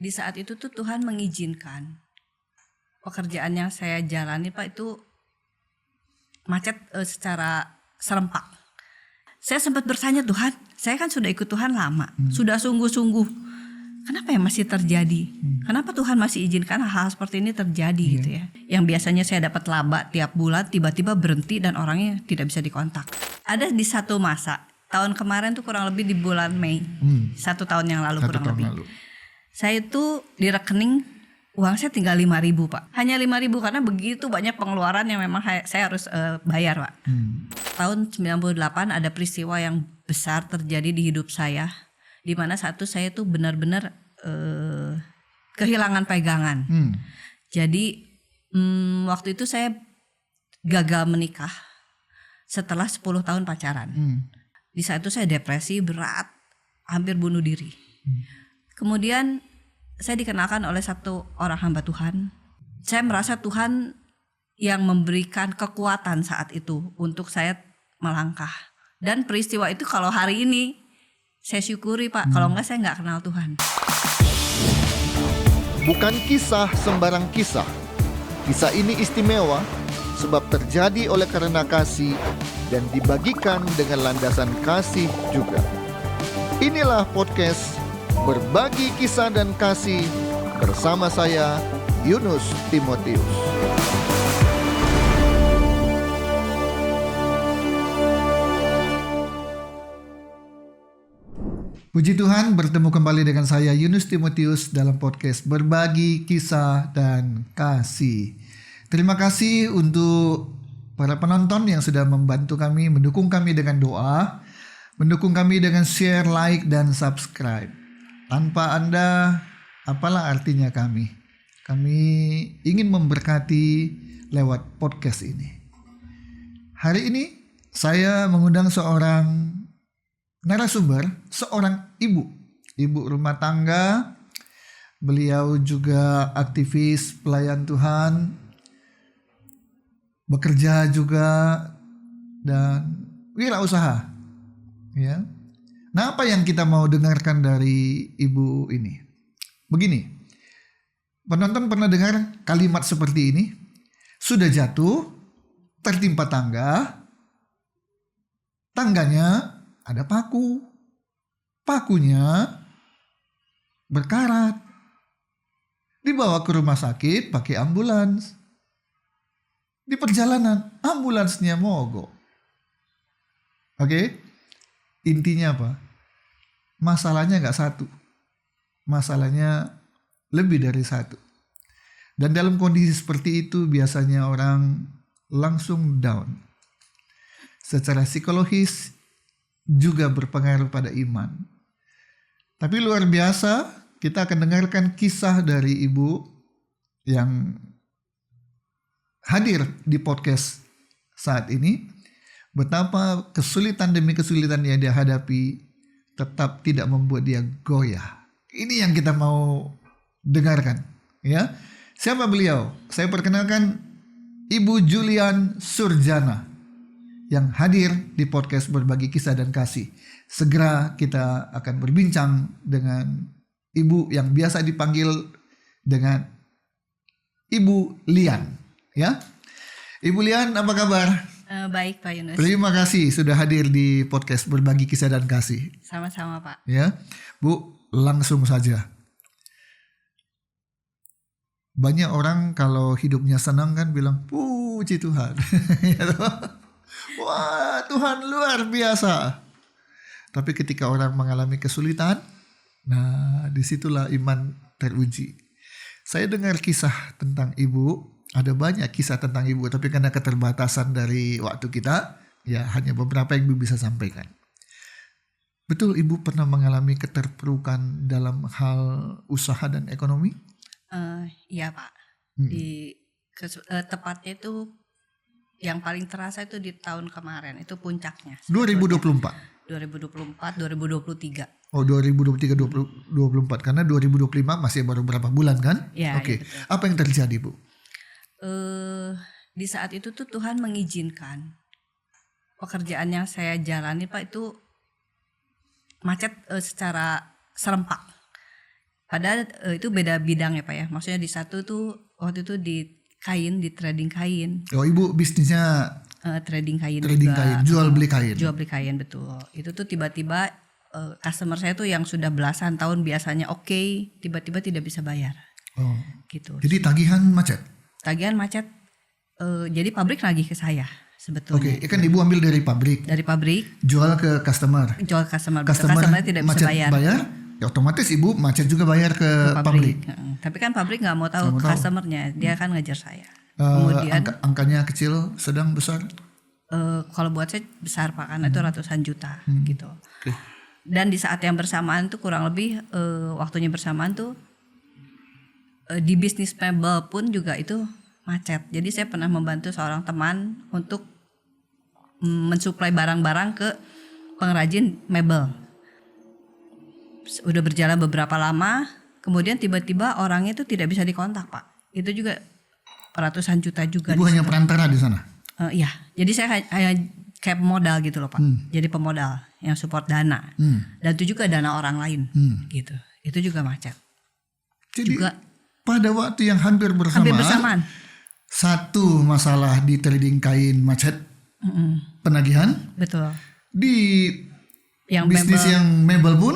Di saat itu tuh Tuhan mengizinkan pekerjaan yang saya jalani Pak itu macet secara serempak. Saya sempat bertanya, Tuhan, saya kan sudah ikut Tuhan lama, sudah sungguh-sungguh, kenapa ya masih terjadi? Kenapa Tuhan masih izinkan hal-hal seperti ini terjadi gitu ya? Yang biasanya saya dapat laba tiap bulan tiba-tiba berhenti dan orangnya tidak bisa dikontak. Ada di satu masa, tahun kemarin tuh kurang lebih di bulan Mei, 1 tahun yang lalu kurang lebih. Saya itu di rekening uang saya tinggal 5.000 Pak. Hanya 5.000 karena begitu banyak pengeluaran yang memang saya harus bayar Pak. Tahun 98 ada peristiwa yang besar terjadi di hidup saya, di mana satu saya tuh benar-benar kehilangan pegangan. Jadi waktu itu saya gagal menikah setelah 10 tahun pacaran. Di saat itu saya depresi berat, hampir bunuh diri. Kemudian saya dikenalkan oleh satu orang hamba Tuhan. Saya merasa Tuhan yang memberikan kekuatan saat itu untuk saya melangkah. Dan peristiwa itu kalau hari ini saya syukuri Pak, kalau enggak saya enggak kenal Tuhan. Bukan kisah sembarang kisah. Kisah ini istimewa sebab terjadi oleh karena kasih dan dibagikan dengan landasan kasih juga. Inilah podcast Berbagi Kisah dan Kasih bersama saya, Yunus Timotius. Puji Tuhan, bertemu kembali dengan saya Yunus Timotius dalam podcast Berbagi Kisah dan Kasih. Terima kasih untuk para penonton yang sudah membantu kami, mendukung kami dengan doa, mendukung kami dengan share, like, dan subscribe. Tanpa Anda, apalah artinya kami? Kami ingin memberkati lewat podcast ini. Hari ini saya mengundang seorang narasumber, seorang ibu rumah tangga. Beliau juga aktivis pelayan Tuhan, bekerja juga, dan wirausaha. Ya. Nah, apa yang kita mau dengarkan dari ibu ini? Begini, penonton pernah dengar kalimat seperti ini? Sudah jatuh, tertimpa tangga, tangganya ada paku, pakunya berkarat, dibawa ke rumah sakit pakai ambulans. Di perjalanan, ambulansnya mogok. Oke? Intinya apa? Masalahnya gak satu. Masalahnya lebih dari satu. Dan dalam kondisi seperti itu biasanya orang langsung down. Secara psikologis juga berpengaruh pada iman. Tapi luar biasa, kita akan dengarkan kisah dari ibu yang hadir di podcast saat ini. Betapa kesulitan demi kesulitan yang dia hadapi tetap tidak membuat dia goyah. Ini yang kita mau dengarkan, ya. Siapa beliau? Saya perkenalkan Ibu Julian Surjana yang hadir di podcast Berbagi Kisah dan Kasih. Segera kita akan berbincang dengan ibu yang biasa dipanggil dengan Ibu Lian, ya. Ibu Lian, apa kabar? Baik Pak Yunus. Terima kasih sudah hadir di podcast Berbagi Kisah dan Kasih. Sama-sama Pak. Ya, Bu, langsung saja. Banyak orang kalau hidupnya senang kan bilang, puji Tuhan. Wah, Tuhan luar biasa. Tapi ketika orang mengalami kesulitan, nah disitulah iman teruji. Saya dengar kisah tentang ibu. Ada banyak kisah tentang ibu, tapi karena keterbatasan dari waktu kita, ya hanya beberapa yang ibu bisa sampaikan. Betul ibu pernah mengalami keterpurukan dalam hal usaha dan ekonomi? Iya Pak. Tepatnya itu yang paling terasa itu di tahun kemarin, itu puncaknya. 2024? 2024, 2023. Oh 2023, 2024, karena 2025 masih baru berapa bulan kan? Ya, Oke. Ya, apa yang terjadi Bu? Di saat itu tuh Tuhan mengizinkan pekerjaan yang saya jalani Pak itu macet secara serempak. Padahal itu beda bidang ya Pak ya. Maksudnya di satu tuh waktu itu di kain, di trading kain. Oh, Ibu bisnisnya Trading kain trading juga. kain, jual beli kain. Jual beli kain, betul. Itu tuh tiba-tiba customer saya tuh yang sudah belasan tahun biasanya oke, tiba-tiba tidak bisa bayar. Oh. Gitu. Jadi tagihan macet. Tagihan macet. Jadi pabrik nagih ke saya sebetulnya. Oke, kan Ibu ambil dari pabrik, Dari pabrik jual ke customer. jual customer, Customer tidak bisa macet bayar. ya otomatis Ibu macet juga bayar ke pabrik. Tapi kan pabrik nggak mau tahu Nggak mau tahu. customernya, dia kan ngejar saya. Eh, Kemudian angkanya kecil, sedang, besar. kalau buat saya besar Pak, karena itu ratusan juta gitu. Oke. Dan di saat yang bersamaan tuh kurang lebih waktunya bersamaan tuh di bisnis mebel pun juga itu macet. Jadi saya pernah membantu seorang teman untuk mensuplai barang-barang ke pengrajin mebel. Udah berjalan beberapa lama, kemudian tiba-tiba orangnya itu tidak bisa dikontak Pak. Itu juga ratusan juta juga. Ibu hanya perantara di sana. Iya, jadi saya hanya kayak pemodal gitu loh Pak. Jadi pemodal yang support dana. Dan itu juga dana orang lain gitu. Itu juga macet. Jadi Juga pada waktu yang hampir bersamaan. Satu masalah di trading kain macet, penagihan. Betul. Di Yang bisnis mebel, yang mebel pun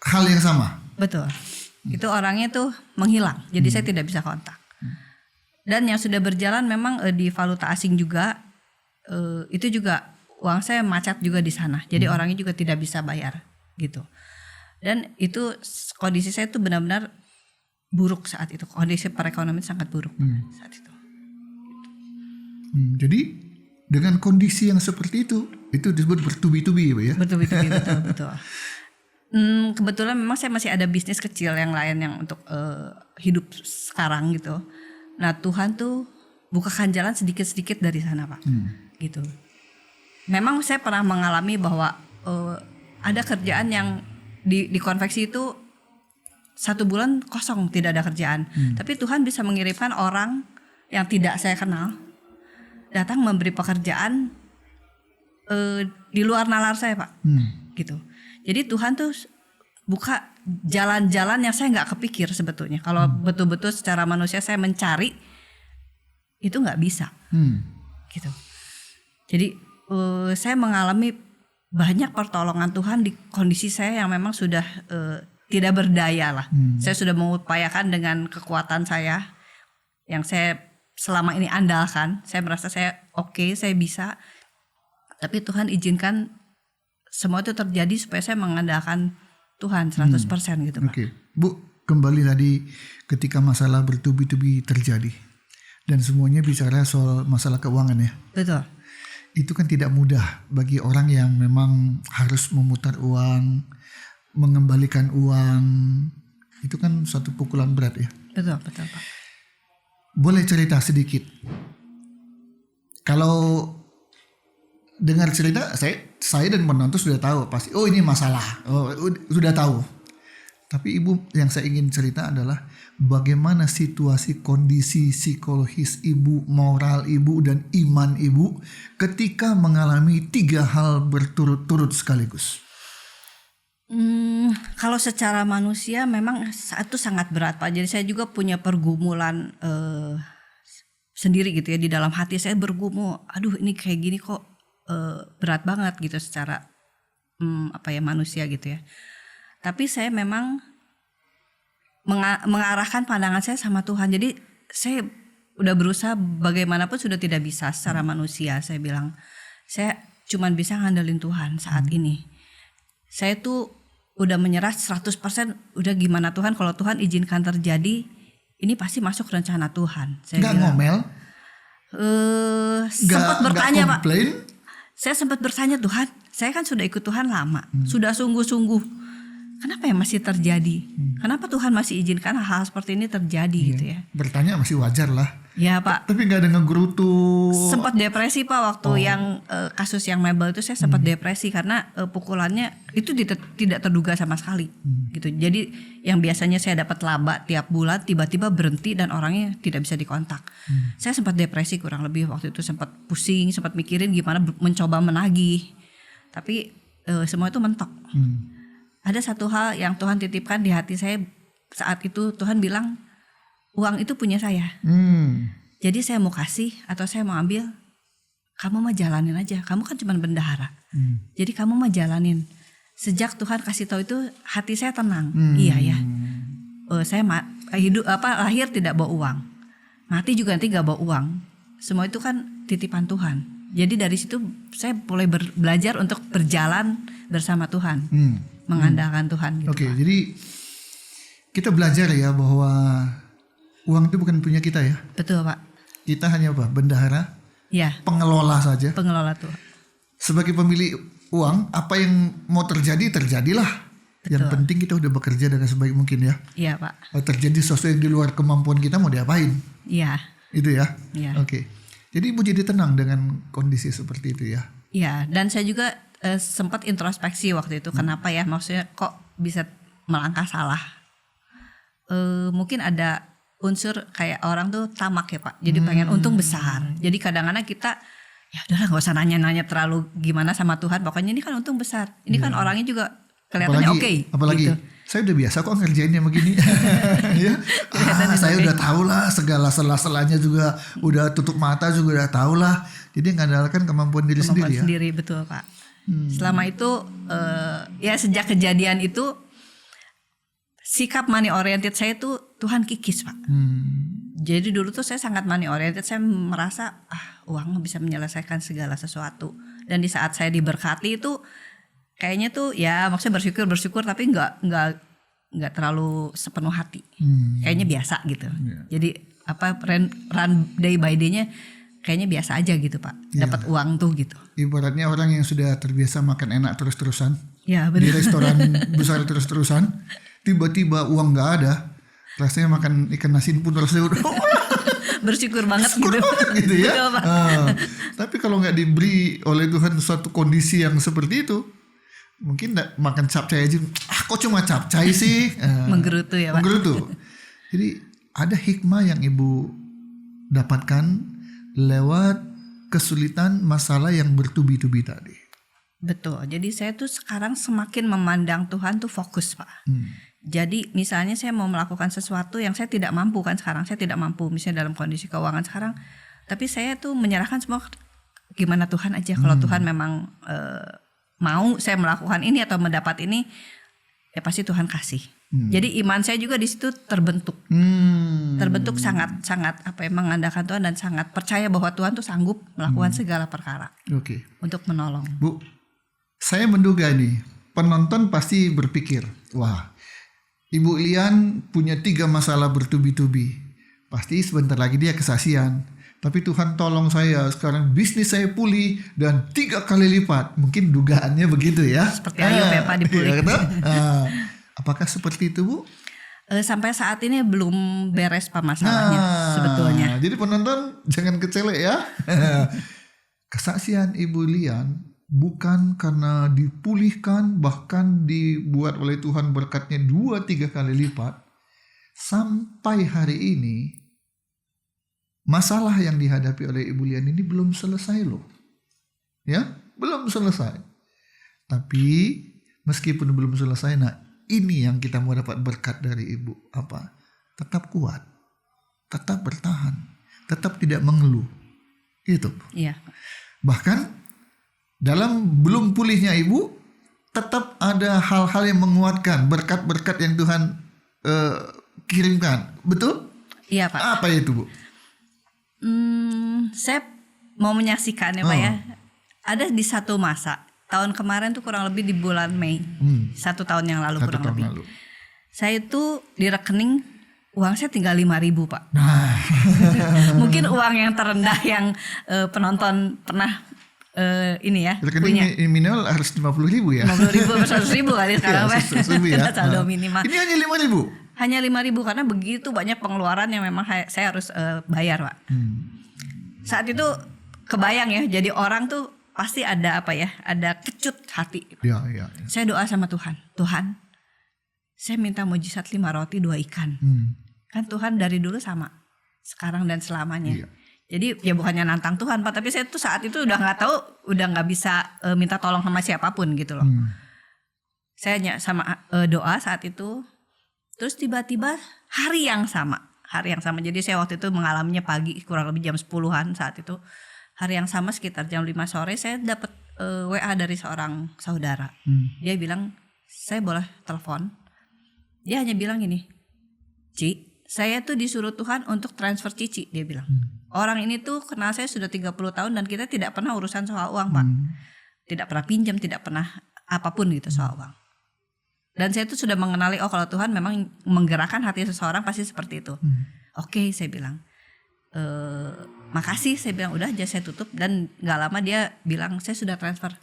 hal yang sama. betul. Itu orangnya tuh menghilang. Jadi saya tidak bisa kontak. Dan yang sudah berjalan memang di valuta asing juga itu juga uang saya macet juga di sana. Jadi orangnya juga tidak bisa bayar gitu. Dan itu kondisi saya tuh benar-benar buruk saat itu. Kondisi perekonomian sangat buruk saat itu. Jadi dengan kondisi yang seperti itu disebut bertubi-tubi ya, Bu ya. Betul. Kebetulan memang saya masih ada bisnis kecil yang lain yang untuk hidup sekarang gitu. Nah Tuhan tuh bukakan jalan sedikit-sedikit dari sana Pak, gitu. Memang saya pernah mengalami bahwa ada kerjaan yang di konveksi itu 1 bulan kosong, tidak ada kerjaan. Tapi Tuhan bisa mengirimkan orang yang tidak saya kenal datang memberi pekerjaan di luar nalar saya Pak, gitu. Jadi Tuhan tuh buka jalan-jalan yang saya nggak kepikir sebetulnya. Kalau betul-betul secara manusia saya mencari itu nggak bisa, gitu. Jadi saya mengalami banyak pertolongan Tuhan di kondisi saya yang memang sudah tidak berdaya lah. Saya sudah mengupayakan dengan kekuatan saya yang saya selama ini andalkan. Saya merasa saya oke, saya bisa. Tapi Tuhan izinkan semua itu terjadi supaya saya mengandalkan Tuhan 100% gitu Pak. Oke. Bu, kembali tadi ketika masalah bertubi-tubi terjadi dan semuanya bicara soal masalah keuangan ya. Betul. Itu kan tidak mudah bagi orang yang memang harus memutar uang, mengembalikan uang. Itu kan suatu pukulan berat ya. Betul Pak. Boleh cerita sedikit? Kalau dengar cerita, saya dan penonton sudah tahu pasti. Oh ini masalah. Oh sudah tahu. Tapi Ibu, yang saya ingin cerita adalah bagaimana situasi kondisi psikologis Ibu, moral Ibu, dan iman Ibu ketika mengalami 3 hal berturut-turut sekaligus. Kalau secara manusia memang saat itu sangat berat Pak. Jadi saya juga punya pergumulan sendiri gitu ya, di dalam hati saya bergumul. Aduh ini kayak gini kok berat banget gitu secara manusia gitu ya. Tapi saya memang mengarahkan pandangan saya sama Tuhan. Jadi saya udah berusaha bagaimanapun sudah tidak bisa secara manusia. Saya bilang saya cuman bisa ngandelin Tuhan saat ini. Saya tuh udah menyerah 100%. Udah gimana Tuhan, kalau Tuhan izinkan terjadi, ini pasti masuk rencana Tuhan. Saya Nggak bilang, ngomel? Sempat bertanya nggak Pak. komplain? Saya sempat bertanya, Tuhan, saya kan sudah ikut Tuhan lama, sudah sungguh-sungguh. Kenapa yang masih terjadi? Kenapa Tuhan masih izinkan hal-hal seperti ini terjadi gitu ya? Bertanya masih wajar lah. Ya Pak. Tapi nggak ada ngegerutu. Sempat depresi Pak waktu yang kasus yang mebel itu saya sempat depresi karena pukulannya itu tidak terduga sama sekali gitu. Jadi yang biasanya saya dapat laba tiap bulan tiba-tiba berhenti dan orangnya tidak bisa dikontak. Saya sempat depresi kurang lebih waktu itu, sempat pusing, sempat mikirin gimana mencoba menagih. Tapi semua itu mentok. Ada satu hal yang Tuhan titipkan di hati saya saat itu Tuhan bilang uang itu punya saya. Jadi saya mau kasih atau saya mau ambil, kamu mah jalanin aja. Kamu kan cuma bendahara. Jadi kamu mah jalanin. Sejak Tuhan kasih tahu itu hati saya tenang. Iya ya. Saya lahir tidak bawa uang. Mati juga nanti gak bawa uang. Semua itu kan titipan Tuhan. Jadi dari situ saya mulai belajar untuk berjalan bersama Tuhan, mengandalkan Tuhan. Gitu, Oke, jadi kita belajar ya bahwa uang itu bukan punya kita ya. Betul Pak. Kita hanya apa? Bendahara, Ya. pengelola saja. Pengelola Tuhan. Sebagai pemilik uang, apa yang mau terjadi terjadilah. Betul. Yang penting kita udah bekerja dengan sebaik mungkin ya. Iya Pak. Kalau terjadi sesuatu yang di luar kemampuan kita mau diapain? Iya. Itu ya. Iya. Oke. Jadi ibu jadi tenang dengan kondisi seperti itu ya. Iya. Dan saya juga sempat introspeksi waktu itu. Kenapa ya? Maksudnya kok bisa melangkah salah? Mungkin ada unsur kayak orang tuh tamak ya Pak. Jadi pengen untung besar. Jadi kadang-kadang kita ya udahlah nggak usah nanya-nanya terlalu gimana sama Tuhan. Pokoknya ini kan untung besar. Ini kan orangnya juga kelihatannya oke. Apalagi gitu. saya udah biasa kok ngerjainnya begini. Ya. Saya udah tahu lah segala sela-selanya juga udah tutup mata juga udah tahu lah. Jadi mengandalkan kemampuan diri Kemampuan sendiri ya. sendiri betul Pak. Selama itu ya sejak kejadian itu sikap money oriented saya tuh Tuhan kikis Pak. Jadi dulu tuh saya sangat money oriented. Saya merasa uang bisa menyelesaikan segala sesuatu. Dan di saat saya diberkati itu kayaknya tuh ya maksudnya bersyukur tapi nggak terlalu sepenuh hati. Kayaknya biasa gitu. Jadi run day by day-nya kayaknya biasa aja gitu Pak. Dapat uang tuh gitu. Ibaratnya orang yang sudah terbiasa makan enak terus-terusan. Ya, di benar. restoran besar terus-terusan, tiba-tiba uang nggak ada. Rasanya makan ikan asin pun rasanya udah Bersyukur banget syukur gitu. banget gitu ya. Betul, Pak. Tapi kalau nggak diberi oleh Tuhan suatu kondisi yang seperti itu, mungkin makan capcay aja, kok cuma capcay sih? Menggerutu ya Pak. Menggerutu. Jadi ada hikmah yang ibu dapatkan lewat kesulitan masalah yang bertubi-tubi tadi. Betul. Jadi saya tuh sekarang semakin memandang Tuhan tuh fokus Pak. Jadi misalnya saya mau melakukan sesuatu yang saya tidak mampu kan sekarang. Saya tidak mampu misalnya dalam kondisi keuangan sekarang. Tapi saya tuh menyerahkan semua gimana Tuhan aja. Kalau Tuhan memang mau saya melakukan ini atau mendapat ini, ya pasti Tuhan kasih. Jadi iman saya juga di situ terbentuk. Terbentuk sangat mengandalkan Tuhan dan sangat percaya bahwa Tuhan tuh sanggup melakukan segala perkara. Oke. Untuk menolong. Bu, saya menduga nih penonton pasti berpikir, wah, Ibu Lian punya 3 masalah bertubi-tubi. Pasti sebentar lagi dia kesaksian. Tapi Tuhan tolong saya sekarang bisnis saya pulih dan 3 kali lipat. Mungkin dugaannya begitu ya. Seperti Ayub ya Pak dipulih. Apakah seperti itu Bu? Sampai saat ini belum beres Pak masalahnya sebetulnya. Jadi penonton jangan kecelek ya. Kesaksian Ibu Lian bukan karena dipulihkan, bahkan dibuat oleh Tuhan berkatnya 2-3 kali lipat. Sampai hari ini masalah yang dihadapi oleh Ibu Lian ini belum selesai loh. Ya, belum selesai. Tapi meskipun belum selesai, nah ini yang kita mau dapat berkat dari Ibu. Apa? Tetap kuat, tetap bertahan, tetap tidak mengeluh. Itu. Iya. Bahkan dalam belum pulihnya Ibu, tetap ada hal-hal yang menguatkan, berkat-berkat yang Tuhan kirimkan. Betul? Iya Pak. Apa itu Bu? Saya mau menyaksikan ya Pak ya. Ada di satu masa. Tahun kemarin tuh kurang lebih di bulan Mei. 1 tahun yang lalu kurang lebih. Saya itu di rekening uang saya tinggal 5.000 Pak. Nah. Mungkin uang yang terendah yang penonton pernah ini ya rekening minimal harus 50.000 ya. 50.000 100.000 kali sekarang Pak. 100.000 ya. Saldo minimal. Ini hanya 5.000. Hanya 5.000 karena begitu banyak pengeluaran yang memang saya harus bayar Pak. Saat itu kebayang ya, jadi orang tuh pasti ada ada kecut hati. Ya. Saya doa sama Tuhan, Tuhan, saya minta mujizat 5 roti 2 ikan. Kan Tuhan dari dulu sama, sekarang dan selamanya. Iya. Jadi ya bukannya nantang Tuhan Pak, tapi saya tuh saat itu udah nggak tahu, udah nggak bisa minta tolong sama siapapun gitu loh. Saya sama doa saat itu, Terus tiba-tiba hari yang sama. Jadi saya waktu itu mengalaminya pagi kurang lebih jam 10-an saat itu. Hari yang sama sekitar jam 5 sore saya dapat WA dari seorang saudara. Dia bilang, "Saya boleh telepon?" Dia hanya bilang gini, "Ci, saya tuh disuruh Tuhan untuk transfer Cici," dia bilang. Orang ini tuh kenal saya sudah 30 tahun dan kita tidak pernah urusan soal uang, Pak. Tidak pernah pinjam, tidak pernah apapun gitu soal uang. Dan saya tuh sudah mengenali, kalau Tuhan memang menggerakkan hati seseorang pasti seperti itu. Oke, saya bilang, makasih, saya bilang, udah aja saya tutup. Dan gak lama dia bilang, saya sudah transfer.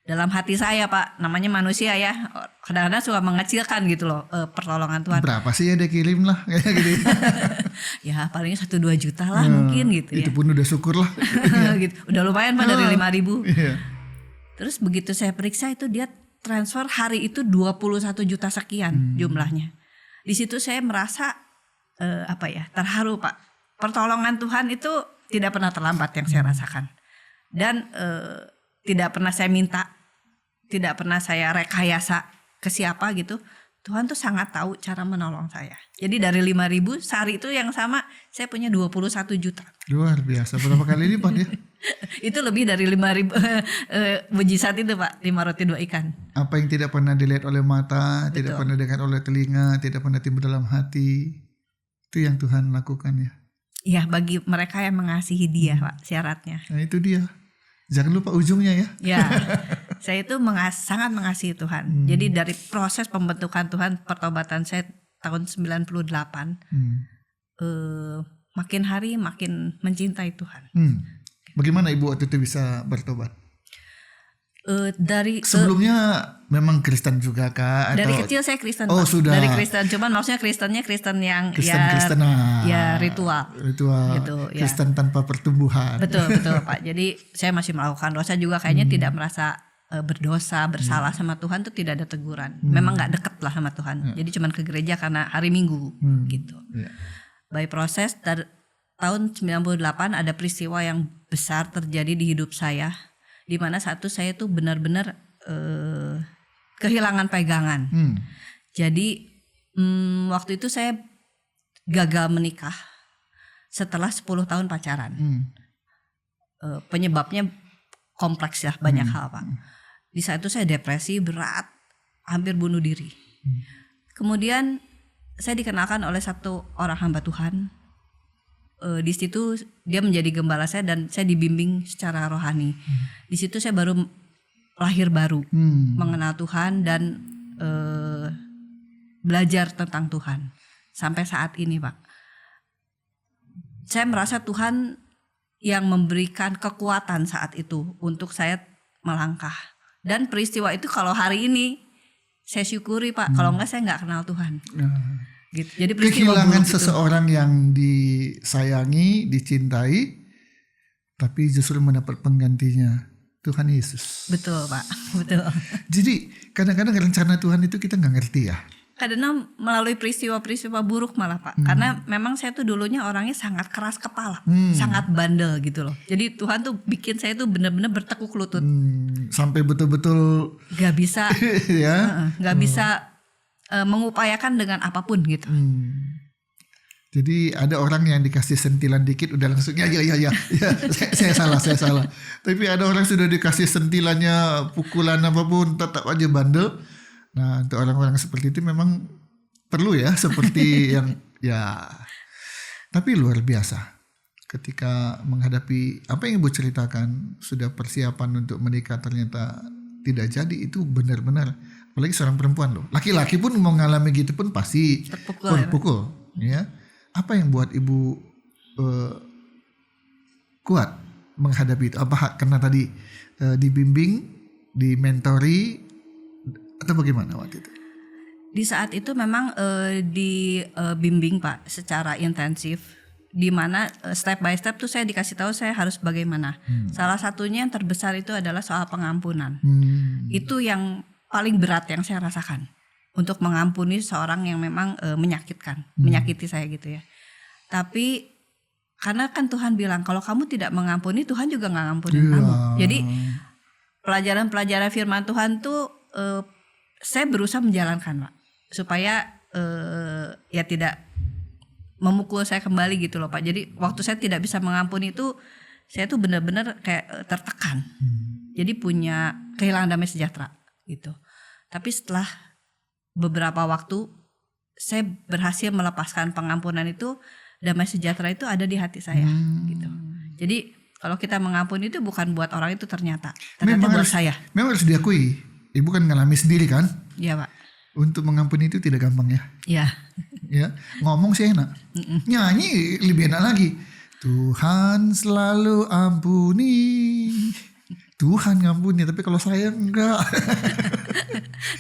Dalam hati saya, Pak, namanya manusia ya, kadang-kadang suka mengecilkan gitu loh pertolongan Tuhan. Berapa sih ya dia kirim lah kayak gitu. Ya paling 1-2 juta lah mungkin gitu ya. Itu pun udah syukur lah. Gitu. Udah lumayan Pak dari 5.000. Iya. Terus begitu saya periksa itu dia transfer hari itu 21 juta sekian jumlahnya. Di situ saya merasa terharu, Pak. Pertolongan Tuhan itu tidak pernah terlambat yang saya rasakan. Dan tidak pernah saya minta, tidak pernah saya rekayasa ke siapa gitu. Tuhan tuh sangat tahu cara menolong saya. Jadi dari 5.000 sehari itu yang sama saya punya 21 juta. Luar biasa. Berapa kali lipat ya? Itu lebih dari 5.000 mujizat itu, Pak. 5 roti 2 ikan. Apa yang tidak pernah dilihat oleh mata, Betul. tidak pernah dengar oleh telinga, tidak pernah timbul dalam hati. Itu yang Tuhan lakukan ya. Iya, bagi mereka yang mengasihi Dia, Pak, syaratnya. Nah itu dia. Jangan lupa ujungnya ya. Ya, saya itu sangat mengasihi Tuhan. Jadi dari proses pembentukan Tuhan, pertobatan saya tahun 98, makin hari makin mencintai Tuhan. Bagaimana Ibu waktu itu bisa bertobat? Dari Sebelumnya memang Kristen juga Kak? Atau? Dari kecil saya Kristen, Oh, Pak. sudah. Dari Kristen, cuman maksudnya Kristennya Kristen yang Kristen ya ritual. Gitu, ya. Kristen tanpa pertumbuhan. Betul Pak. Jadi saya masih melakukan dosa juga, kayaknya tidak merasa berdosa, bersalah sama Tuhan tuh tidak ada teguran. Memang nggak deket lah sama Tuhan. Jadi cuman ke gereja karena hari Minggu gitu. By proses tahun 98 ada peristiwa yang besar terjadi di hidup saya, di mana satu saya tuh benar-benar kehilangan pegangan. Jadi waktu itu saya gagal menikah setelah 10 tahun pacaran. Penyebabnya kompleks ya, banyak hal, Pak. Di saat itu saya depresi berat, hampir bunuh diri. Kemudian saya dikenalkan oleh satu orang hamba Tuhan. Di situ dia menjadi gembala saya dan saya dibimbing secara rohani. Di situ saya baru lahir baru, mengenal Tuhan dan belajar tentang Tuhan. Sampai saat ini, Pak. Saya merasa Tuhan yang memberikan kekuatan saat itu untuk saya melangkah. Dan peristiwa itu kalau hari ini saya syukuri, Pak. Kalau enggak saya enggak kenal Tuhan. Gitu. Jadi kehilangan seseorang yang disayangi, dicintai, tapi justru mendapat penggantinya Tuhan Yesus. Betul, Pak. Betul. Jadi kadang-kadang rencana Tuhan itu kita nggak ngerti ya. Kadang melalui peristiwa-peristiwa buruk malah, Pak. Karena memang saya tuh dulunya orangnya sangat keras kepala, sangat bandel gitu loh. Jadi Tuhan tuh bikin saya tuh benar-benar bertekuk lutut. Sampai betul-betul gak bisa, ya, gak bisa mengupayakan dengan apapun gitu. Jadi ada orang yang dikasih sentilan dikit udah langsung ya saya salah. Tapi ada orang sudah dikasih sentilannya, pukulan apapun tetap aja bandel. Nah, untuk orang-orang seperti itu memang perlu ya seperti yang ya. Tapi luar biasa ketika menghadapi apa yang Ibu ceritakan, sudah persiapan untuk menikah ternyata tidak jadi, itu benar-benar, apalagi seorang perempuan loh. Laki-laki pun mau ngalami gitu pun pasti terpukul ya. Apa yang buat Ibu kuat menghadapi itu? Apa karena tadi dibimbing, dimentori, atau bagaimana waktu itu? Di saat itu memang dibimbing, Pak, secara intensif, di mana step by step tuh saya dikasih tahu saya harus bagaimana. Salah satunya yang terbesar itu adalah soal pengampunan. Itu yang paling berat yang saya rasakan, untuk mengampuni seorang yang memang menyakiti saya gitu ya. Tapi karena kan Tuhan bilang kalau kamu tidak mengampuni, Tuhan juga nggak ngampuni kamu. Jadi pelajaran-pelajaran firman Tuhan tuh saya berusaha menjalankan, Pak, supaya ya tidak memukul saya kembali gitu loh Pak. Jadi waktu saya tidak bisa mengampuni itu, saya tuh benar-benar kayak tertekan. Jadi kehilangan damai sejahtera gitu. Tapi setelah beberapa waktu saya berhasil melepaskan pengampunan itu, damai sejahtera itu ada di hati saya gitu. Jadi kalau kita mengampuni itu bukan buat orang itu ternyata buat saya. Memang harus diakui, Ibu kan ngalami sendiri kan? Iya Pak. Untuk mengampuni itu tidak gampang ya. Iya. Ya, ngomong sih enak. Nyanyi lebih enak lagi. Tuhan selalu ampuni. Tuhan ngampuni, tapi kalau saya enggak.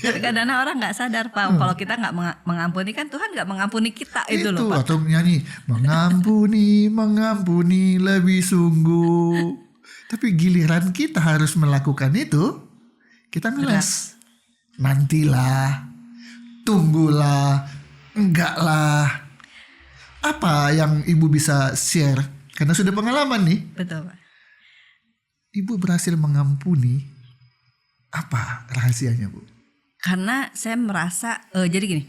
Kadang-kadang orang nggak sadar Pak, kalau kita nggak mengampuni kan Tuhan nggak mengampuni kita itu loh Pak. Atau nyanyi mengampuni lebih sungguh. Tapi giliran kita harus melakukan itu, kita ngeles. Nantilah, tunggulah, enggak lah. Apa yang Ibu bisa share? Karena sudah pengalaman nih. Betul Pak. Ibu berhasil mengampuni, apa rahasianya Bu? Karena saya merasa jadi gini,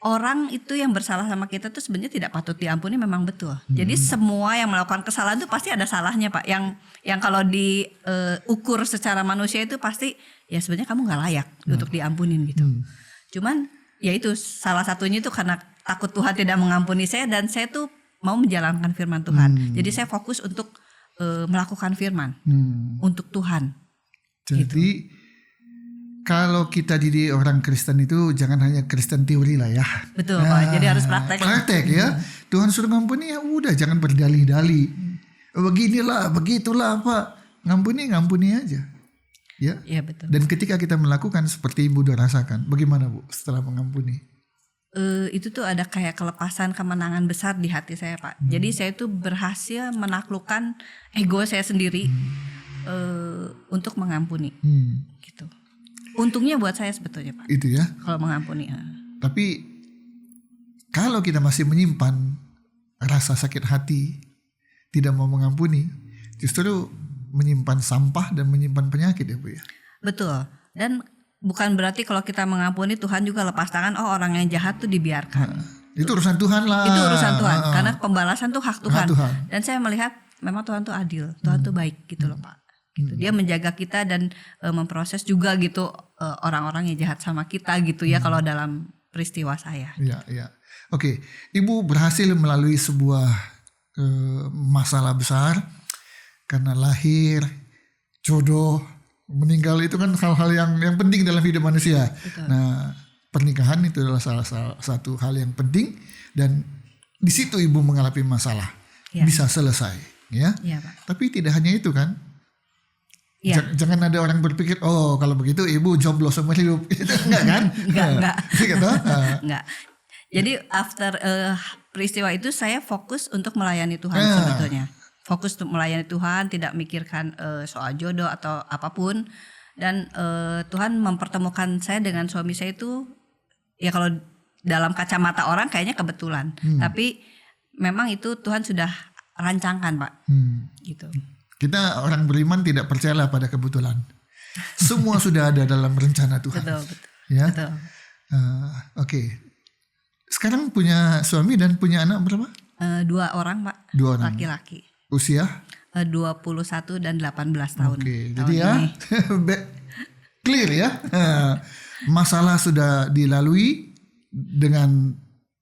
orang itu yang bersalah sama kita tuh sebenarnya tidak patut diampuni, memang betul. Jadi semua yang melakukan kesalahan itu pasti ada salahnya Pak. Yang kalau diukur secara manusia itu pasti ya sebenarnya kamu nggak layak untuk diampunin gitu. Cuman ya itu salah satunya itu karena takut Tuhan tidak mengampuni saya, dan saya tuh mau menjalankan firman Tuhan. Jadi saya fokus untuk melakukan firman untuk Tuhan. Jadi kalau kita didik orang Kristen itu jangan hanya Kristen teori lah ya. Betul Pak, jadi harus praktek. Praktek ya. Tuhan suruh ngampuni ya udah, jangan berdalih-dalih. Beginilah, begitulah Pak. Ngampuni aja. Ya. Iya betul. Dan ketika kita melakukan seperti Ibu udah rasakan, bagaimana Bu setelah mengampuni? Itu tuh ada kayak kelepasan, kemenangan besar di hati saya Pak. Jadi saya tuh berhasil menaklukkan ego saya sendiri untuk mengampuni gitu. Untungnya buat saya sebetulnya Pak. Itu ya. Kalau mengampuni. Tapi kalau kita masih menyimpan rasa sakit hati, tidak mau mengampuni, justru menyimpan sampah dan menyimpan penyakit ya Bu ya. Betul. Dan bukan berarti kalau kita mengampuni Tuhan juga lepas tangan, orang yang jahat tuh dibiarkan. Itu urusan Tuhan lah. Itu urusan Tuhan, karena pembalasan tuh hak Tuhan. Tuhan. Dan saya melihat memang Tuhan tuh adil, Tuhan tuh baik gitu loh Pak. Gitu. Dia menjaga kita dan memproses juga gitu orang-orang yang jahat sama kita gitu ya kalau dalam peristiwa saya. Iya. Oke, Ibu berhasil melalui sebuah masalah besar karena lahir, jodoh, meninggal itu kan hal-hal yang penting dalam hidup manusia. Betul. Nah, pernikahan itu adalah salah satu hal yang penting, dan di situ Ibu mengalami masalah bisa selesai, ya. Iya Pak. Tapi tidak hanya itu kan? Iya. Jangan ada orang berpikir, oh kalau begitu Ibu jomblo seumur hidup, enggak kan? Enggak. Gitu? Enggak. Jadi after peristiwa itu saya fokus untuk melayani Tuhan sebetulnya. Fokus untuk melayani Tuhan, tidak mikirkan soal jodoh atau apapun. Dan Tuhan mempertemukan saya dengan suami saya itu, ya kalau dalam kacamata orang kayaknya kebetulan. Tapi memang itu Tuhan sudah rancangkan Pak. Gitu. Kita orang beriman tidak percayalah pada kebetulan. Semua sudah ada dalam rencana Tuhan. Betul. Ya. Betul. Oke. Sekarang punya suami dan punya anak berapa? 2 orang Pak. 2 orang. Laki-laki. Usia? 21 dan 18 tahun. Oke. Jadi ya clear ya. Masalah sudah dilalui dengan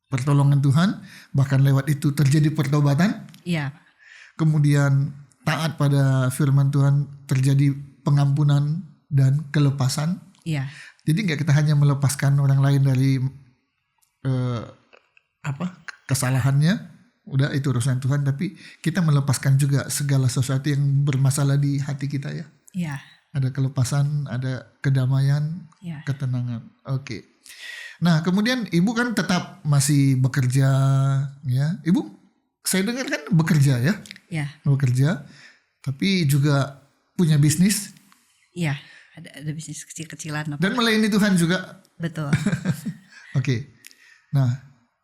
pertolongan Tuhan, bahkan lewat itu terjadi pertobatan. Iya. Kemudian taat pada firman Tuhan, terjadi pengampunan dan kelepasan. Iya. Jadi nggak kita hanya melepaskan orang lain dari kesalahannya, udah itu urusan Tuhan, tapi kita melepaskan juga segala sesuatu yang bermasalah di hati kita ya. Iya. Ada kelepasan, ada kedamaian, ketenangan. Oke. Nah kemudian Ibu kan tetap masih bekerja ya. Ibu, saya dengar kan bekerja ya. Iya. Bekerja, tapi juga punya bisnis. Iya. Ada bisnis kecil-kecilan. Dan melayani Tuhan juga. Betul. Oke. Nah,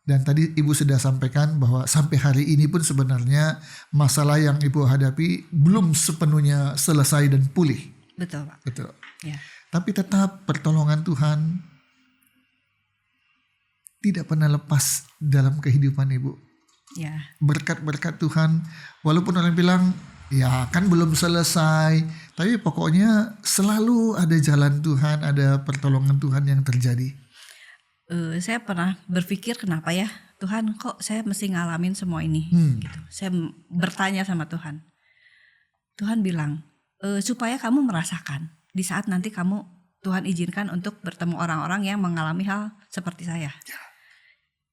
dan tadi Ibu sudah sampaikan bahwa sampai hari ini pun sebenarnya masalah yang Ibu hadapi belum sepenuhnya selesai dan pulih. Betul Pak. Betul. Ya. Tapi tetap pertolongan Tuhan tidak pernah lepas dalam kehidupan Ibu. Ya, Berkat-berkat Tuhan, walaupun orang bilang ya kan belum selesai, tapi pokoknya selalu ada jalan Tuhan, ada pertolongan Tuhan yang terjadi. saya pernah berpikir kenapa ya Tuhan kok saya mesti ngalamin semua ini gitu. Saya bertanya sama Tuhan. Tuhan bilang supaya kamu merasakan di saat nanti Tuhan izinkan untuk bertemu orang-orang yang mengalami hal seperti saya.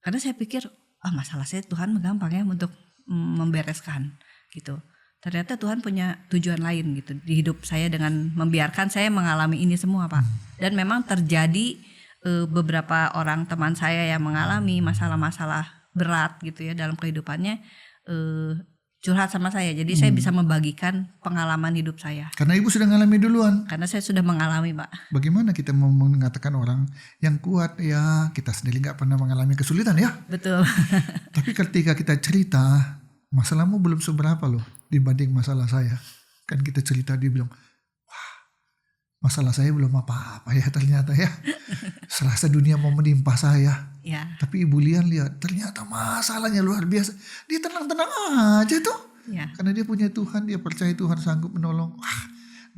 Karena saya pikir masalah saya Tuhan gampang ya untuk membereskan gitu. Ternyata Tuhan punya tujuan lain gitu di hidup saya dengan membiarkan saya mengalami ini semua, Pak. Dan memang terjadi beberapa orang teman saya yang mengalami masalah-masalah berat gitu ya dalam kehidupannya, curhat sama saya. Jadi saya bisa membagikan pengalaman hidup saya. Karena Ibu sudah mengalami duluan. Karena saya sudah mengalami, Pak. Bagaimana kita mau mengatakan orang yang kuat, ya kita sendiri gak pernah mengalami kesulitan ya. Betul. Tapi ketika kita cerita, masalahmu belum seberapa loh dibanding masalah saya. Kan kita cerita, dia bilang, wah masalah saya belum apa-apa ya ternyata ya. Serasa dunia mau menimpa saya. Ya. Tapi Ibu lihat ternyata masalahnya luar biasa. Dia tenang-tenang aja tuh. Ya. Karena dia punya Tuhan, dia percaya Tuhan sanggup menolong. Wah,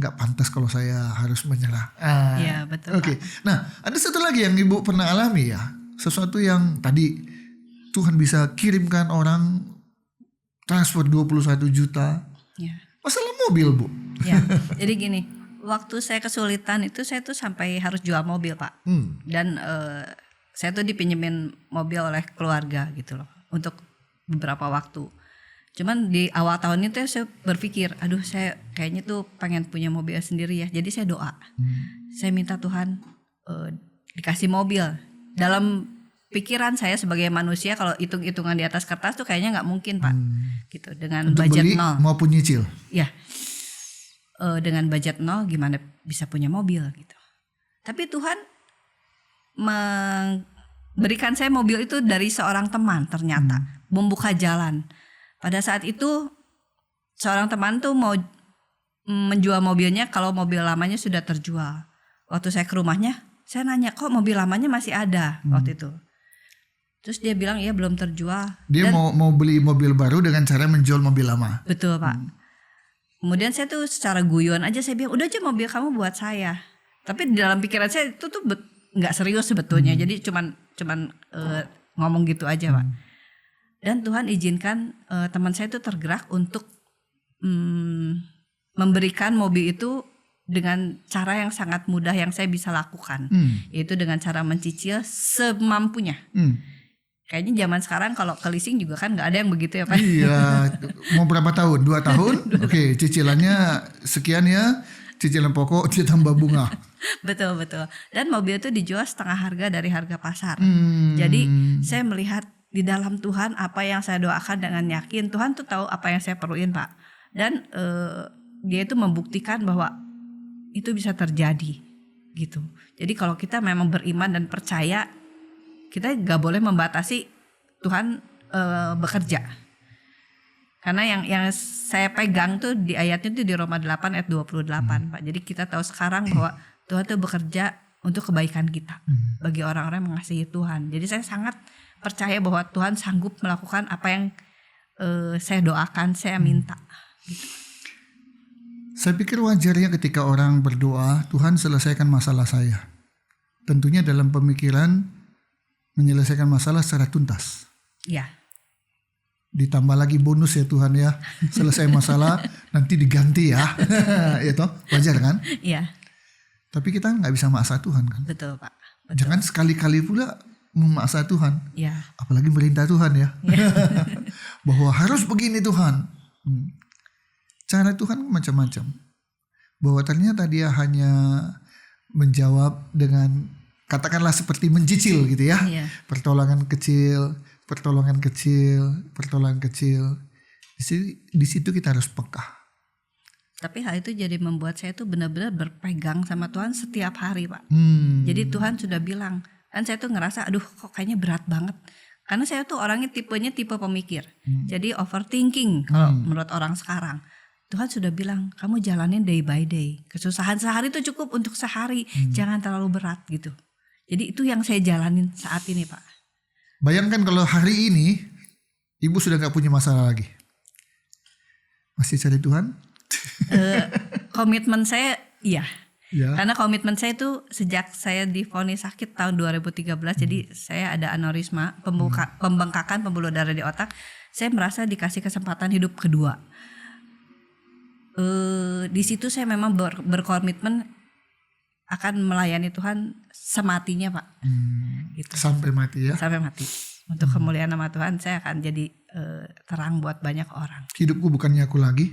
gak pantas kalau saya harus menyerah. Iya, betul. Oke. Nah, ada satu lagi yang Ibu pernah alami ya. Sesuatu yang tadi Tuhan bisa kirimkan orang transfer 21 juta. Ya. Masalah mobil, Bu. Ya. Jadi gini, waktu saya kesulitan itu saya tuh sampai harus jual mobil, Pak. Dan saya tuh dipinjemin mobil oleh keluarga gitu loh untuk beberapa waktu. Cuman di awal tahun itu saya berpikir, aduh saya kayaknya tuh pengen punya mobil sendiri ya. Jadi saya doa, saya minta Tuhan dikasih mobil. Dalam pikiran saya sebagai manusia kalau hitung-hitungan di atas kertas tuh kayaknya nggak mungkin, Pak. Gitu dengan Untuk budget beli nol. maupun nyicil. Ya, dengan budget nol gimana bisa punya mobil gitu. Tapi Tuhan memberikan saya mobil itu dari seorang teman ternyata, membuka jalan. Pada saat itu seorang teman tuh mau menjual mobilnya kalau mobil lamanya sudah terjual. Waktu saya ke rumahnya, saya nanya kok mobil lamanya masih ada waktu itu. Terus dia bilang iya belum terjual. Dia Dan, mau beli mobil baru dengan cara menjual mobil lama. betul, Pak. Kemudian saya tuh secara guyon aja saya bilang udah aja mobil kamu buat saya. Tapi di dalam pikiran saya itu tuh nggak serius sebetulnya. Jadi cuman ngomong gitu aja, Pak. Dan Tuhan izinkan teman saya itu tergerak untuk memberikan mobil itu dengan cara yang sangat mudah yang saya bisa lakukan, yaitu dengan cara mencicil semampunya. Kayaknya zaman sekarang kalau ke leasing juga kan nggak ada yang begitu ya, Pak. Iya, mau berapa tahun? 2 tahun? Oke, cicilannya sekian ya, cicilan pokok ditambah bunga. Betul. Dan mobil itu dijual setengah harga dari harga pasar. Jadi saya melihat di dalam Tuhan apa yang saya doakan dengan yakin Tuhan tuh tahu apa yang saya perluin, Pak. Dan dia itu membuktikan bahwa itu bisa terjadi gitu. Jadi kalau kita memang beriman dan percaya, kita gak boleh membatasi Tuhan bekerja. Karena yang saya pegang tuh di ayatnya tuh di Roma 8 ayat 28, Pak. Jadi kita tahu sekarang bahwa Tuhan tuh bekerja untuk kebaikan kita bagi orang-orang yang mengasihi Tuhan. Jadi saya sangat percaya bahwa Tuhan sanggup melakukan apa yang saya doakan, saya minta. Gitu. Saya pikir wajarnya ketika orang berdoa, Tuhan selesaikan masalah saya. Tentunya dalam pemikiran menyelesaikan masalah secara tuntas. Ya. Ditambah lagi bonus ya Tuhan ya. Selesai masalah nanti diganti ya. Itu wajar kan? Iya. Tapi kita nggak bisa maksa Tuhan kan. Betul, Pak. Betul. Jangan sekali-kali pula memaksa Tuhan. Ya. Apalagi merintah Tuhan ya. Bahwa harus begini Tuhan. Cara Tuhan macam-macam. Bahwa ternyata dia hanya menjawab dengan katakanlah seperti mencicil gitu ya. Iya. Pertolongan kecil. Di situ kita harus peka. Tapi hal itu jadi membuat saya tuh benar-benar berpegang sama Tuhan setiap hari, Pak. Jadi Tuhan sudah bilang, kan saya tuh ngerasa aduh kok kayaknya berat banget. Karena saya tuh orangnya tipe pemikir. Jadi overthinking kalau menurut orang sekarang. Tuhan sudah bilang, kamu jalanin day by day. Kesusahan sehari itu cukup untuk sehari, jangan terlalu berat gitu. Jadi itu yang saya jalanin saat ini, Pak. Bayangkan kalau hari ini ibu sudah gak punya masalah lagi. Masih cari Tuhan? Komitmen saya iya. Ya. Karena komitmen saya itu sejak saya divonis sakit tahun 2013, jadi saya ada aneurisma, pembengkakan pembuluh darah di otak. Saya merasa dikasih kesempatan hidup kedua. Di situ saya memang berkomitmen akan melayani Tuhan sematinya, Pak. Gitu. Sampai mati ya. Sampai mati. Untuk kemuliaan nama Tuhan, saya akan jadi terang buat banyak orang. Hidupku bukannya aku lagi.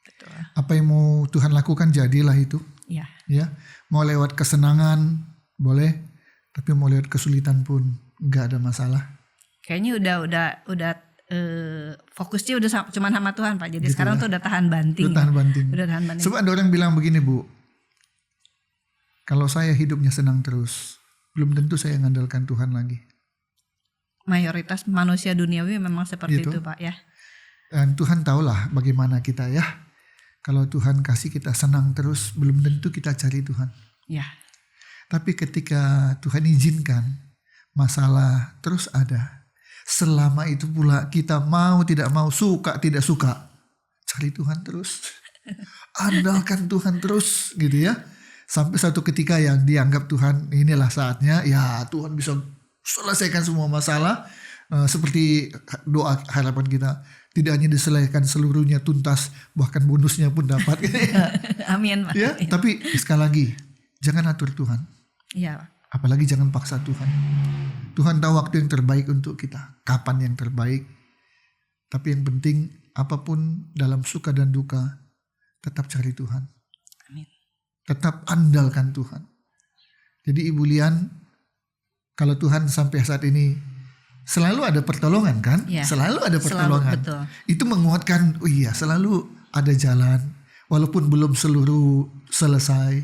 Betul. Apa yang mau Tuhan lakukan jadilah itu. Ya. Ya, mau lewat kesenangan boleh, tapi mau lewat kesulitan pun nggak ada masalah. Kayaknya udah fokusnya udah cuma sama Tuhan, Pak. Jadi Gitu sekarang ya. tuh udah tahan banting. Udah tahan banting. Udah tahan banting. Sebab ada orang bilang begini, Bu. Kalau saya hidupnya senang terus, belum tentu saya mengandalkan Tuhan lagi. Mayoritas manusia duniawi memang seperti Gitu. itu, Pak, ya. Dan Tuhan tahulah bagaimana kita ya. Kalau Tuhan kasih kita senang terus, belum tentu kita cari Tuhan. Ya. Tapi ketika Tuhan izinkan masalah terus ada, selama itu pula kita mau tidak mau, suka tidak suka, cari Tuhan terus. Andalkan Tuhan terus gitu ya. Sampai satu ketika yang dianggap Tuhan inilah saatnya, ya Tuhan bisa selesaikan semua masalah. Seperti doa harapan kita, tidak hanya diselesaikan seluruhnya tuntas, bahkan bonusnya pun dapat. Amin, Pak. Ya, tapi sekali lagi, jangan atur Tuhan. Iya. Apalagi jangan paksa Tuhan. Tuhan tahu waktu yang terbaik untuk kita, kapan yang terbaik. Tapi yang penting apapun dalam suka dan duka, tetap cari Tuhan. Amin. Tetap andalkan Tuhan. Jadi Ibu Lian, kalau Tuhan sampai saat ini selalu ada pertolongan kan? Ya. Selalu ada pertolongan. Betul. Itu menguatkan, oh iya selalu ada jalan. Walaupun belum seluruh selesai.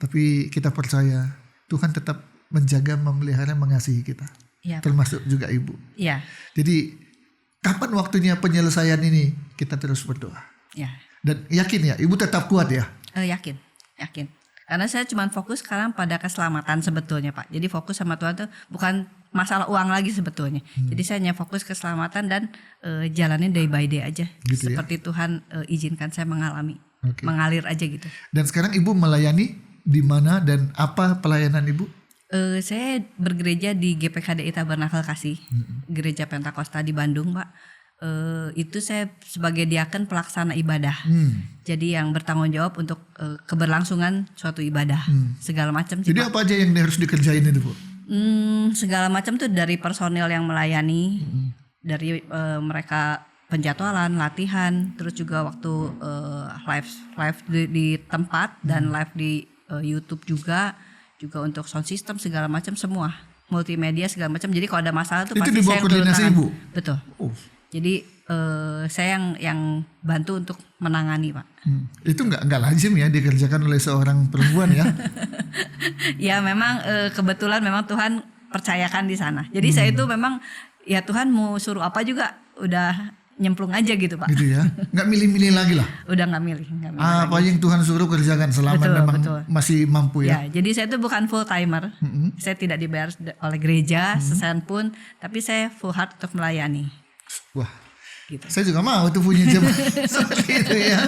Tapi kita percaya Tuhan tetap menjaga, memelihara, mengasihi kita. Iya, Pak. Termasuk juga Ibu. Iya. Jadi kapan waktunya penyelesaian ini? Kita terus berdoa. Iya. Dan yakin ya, Ibu tetap kuat ya? Yakin. Karena saya cuma fokus sekarang pada keselamatan sebetulnya, Pak. Jadi fokus sama Tuhan tuh bukan masalah uang lagi sebetulnya. Jadi saya hanya fokus keselamatan dan jalanin day by day aja. Gitu ya? Seperti Tuhan izinkan saya mengalami. Oke. Mengalir aja gitu. Dan sekarang Ibu melayani di mana dan apa pelayanan Ibu? Saya bergereja di GPKDI Tabernakel Kasih. Gereja Pentakosta di Bandung, Pak. Itu saya sebagai diaken pelaksana ibadah. Jadi yang bertanggung jawab untuk keberlangsungan suatu ibadah. Segala macam. Jadi apa aja yang harus dikerjain itu Bu? Segala macam tuh dari personil yang melayani, dari mereka penjadwalan, latihan, terus juga waktu live di tempat dan live di YouTube juga untuk sound system segala macam semua, multimedia segala macam. Jadi kalau ada masalah tuh Itu pasti di bawah saya yang turun koordinasi tangan. Ibu? Betul. Oh. Jadi saya yang bantu untuk menangani, Pak. Itu nggak lazim ya dikerjakan oleh seorang perempuan ya? Ya memang kebetulan memang Tuhan percayakan di sana. Jadi saya itu memang ya Tuhan mau suruh apa juga udah nyemplung aja gitu, Pak. Gitu ya? Nggak milih-milih lagi lah? Udah nggak milih Apa yang Tuhan suruh kerjakan selama Betul, memang betul. masih mampu ya? Ya, jadi saya itu bukan full timer. Saya tidak dibayar oleh gereja sesen pun, tapi saya full heart untuk melayani. Wah, Gitu. saya juga mau tuh punya jemaat seperti itu ya.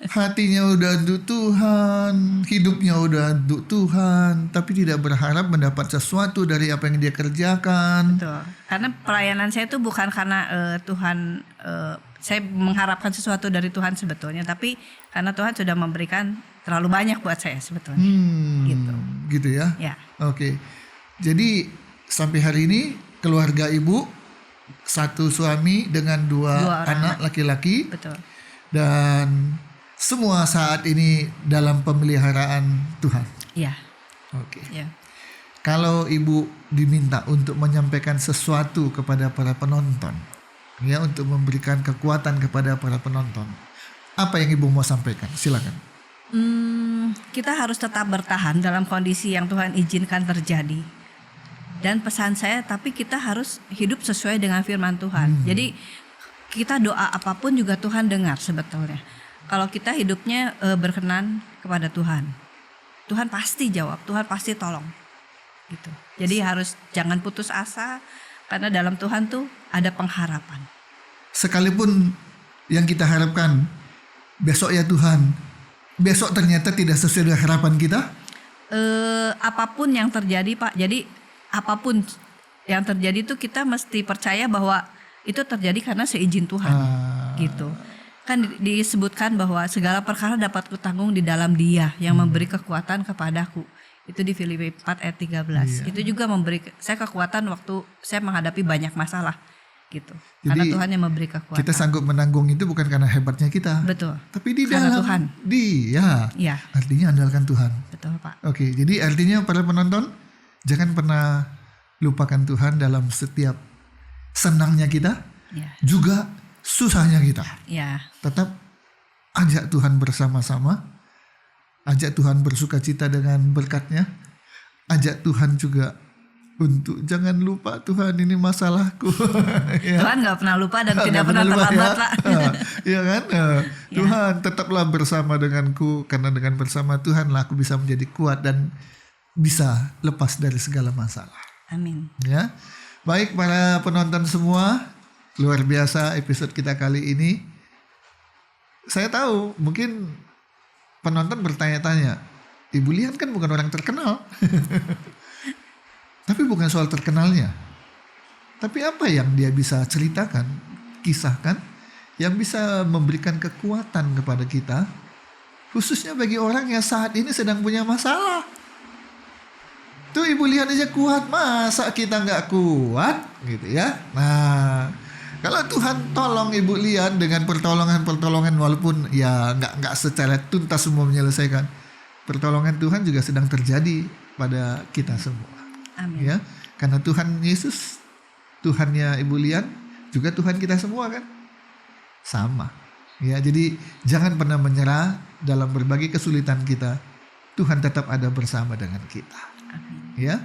Hatinya udah untuk Tuhan, hidupnya udah untuk Tuhan, tapi tidak berharap mendapat sesuatu dari apa yang dia kerjakan. Betul. Karena pelayanan saya itu bukan karena Tuhan, saya mengharapkan sesuatu dari Tuhan sebetulnya, tapi karena Tuhan sudah memberikan terlalu banyak buat saya sebetulnya. Gitu ya? Ya. Oke. Jadi sampai hari ini keluarga Ibu satu suami dengan dua orang anak laki-laki. Betul. Dan semua saat ini dalam pemeliharaan Tuhan. Iya. Oke. Ya. Kalau Ibu diminta untuk menyampaikan sesuatu kepada para penonton, ya, untuk memberikan kekuatan kepada para penonton, apa yang Ibu mau sampaikan? Silakan. Kita harus tetap bertahan dalam kondisi yang Tuhan izinkan terjadi. Dan pesan saya, tapi kita harus hidup sesuai dengan firman Tuhan. Jadi kita doa apapun juga Tuhan dengar sebetulnya. Kalau kita hidupnya berkenan kepada Tuhan, Tuhan pasti jawab, Tuhan pasti tolong. Gitu. Jadi harus jangan putus asa, Karena dalam Tuhan tuh ada pengharapan. Sekalipun yang kita harapkan besok ya Tuhan, besok ternyata tidak sesuai dengan harapan kita. Apapun yang terjadi Pak, jadi apapun yang terjadi tuh kita mesti percaya bahwa itu terjadi karena seizin Tuhan. Gitu. Kan disebutkan bahwa segala perkara dapat kutanggung di dalam Dia yang memberi kekuatan kepadaku. Itu di Filipi 4 ayat 13. Itu juga memberi saya kekuatan waktu saya menghadapi banyak masalah gitu. Jadi, karena Tuhan yang memberi kekuatan. Kita sanggup menanggung itu bukan karena hebatnya kita. Betul. Tapi di Karena dalam Tuhan. Dia. Iya. Artinya andalkan Tuhan. Betul Pak. Oke, jadi artinya para penonton jangan pernah lupakan Tuhan dalam setiap senangnya kita, Ya. juga susahnya kita. Ya. Tetap ajak Tuhan bersama-sama. Ajak Tuhan bersuka cita dengan berkat-Nya. Ajak Tuhan juga untuk jangan lupa Tuhan ini masalahku. Ya. Tuhan nggak pernah lupa dan tidak Nggak pernah lupa, terlambat ya. Pak. Ya kan? Tuhan tetaplah bersama denganku, karena dengan bersama Tuhanlah aku bisa menjadi kuat dan bisa lepas dari segala masalah. Amin. Ya. Baik para penonton semua, luar biasa episode kita kali ini. Saya tahu mungkin penonton bertanya-tanya, Ibu Lian kan bukan orang terkenal. Tapi bukan soal terkenalnya. Tapi apa yang dia bisa ceritakan, kisahkan, yang bisa memberikan kekuatan kepada kita, khususnya bagi orang yang saat ini sedang punya masalah. Tuh Ibu Lian aja kuat, masa kita nggak kuat gitu ya. Nah, kalau Tuhan tolong Ibu Lian dengan pertolongan walaupun ya nggak secara tuntas semua menyelesaikan, pertolongan Tuhan juga sedang terjadi pada kita semua. Amin. Ya, karena Tuhan Yesus, Tuhannya Ibu Lian, juga Tuhan kita semua kan, sama. Ya, jadi jangan pernah menyerah dalam berbagai kesulitan kita. Tuhan tetap ada bersama dengan kita. Amin. Ya,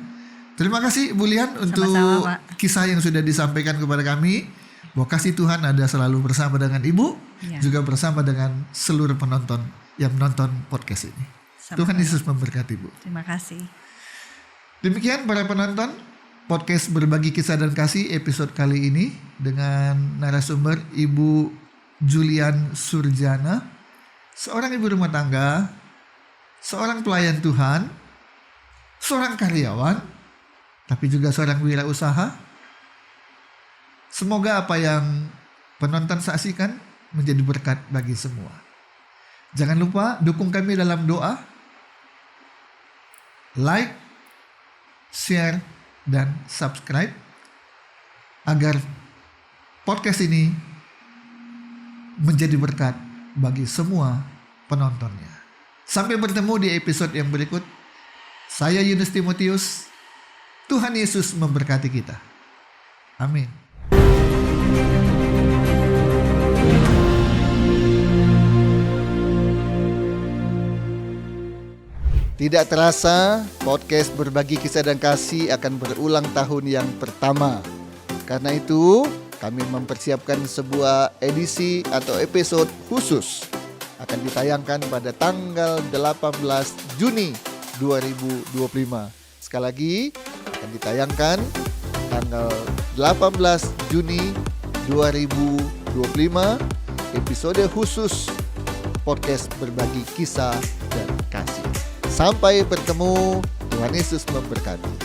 terima kasih Ibu Lian untuk Sama-sama, Pak. kisah yang sudah disampaikan kepada kami. Bahwa kasih Tuhan ada selalu bersama dengan Ibu, Ya. juga bersama dengan seluruh penonton yang menonton podcast ini. Sama-sama. Tuhan Yesus memberkati Bu. Terima kasih. Demikian para penonton podcast Berbagi Kisah dan Kasih episode kali ini dengan narasumber Ibu Julian Surjana, seorang ibu rumah tangga, seorang pelayan Tuhan, seorang karyawan, tapi juga seorang wirausaha. Semoga apa yang penonton saksikan menjadi berkat bagi semua. Jangan lupa dukung kami dalam doa, like, share, dan subscribe agar podcast ini menjadi berkat bagi semua penontonnya. Sampai bertemu di episode yang berikut. Saya Yunus Timotius. Tuhan Yesus memberkati kita. Amin. Tidak terasa, podcast Berbagi Kisah dan Kasih akan berulang tahun yang pertama. Karena itu, kami mempersiapkan sebuah edisi atau episode khusus. Akan ditayangkan pada tanggal 18 Juni 2025. Sekali lagi, akan ditayangkan tanggal 18 Juni 2025, episode khusus podcast Berbagi Kisah dan Kasih. Sampai bertemu, Tuhan Yesus memberkati.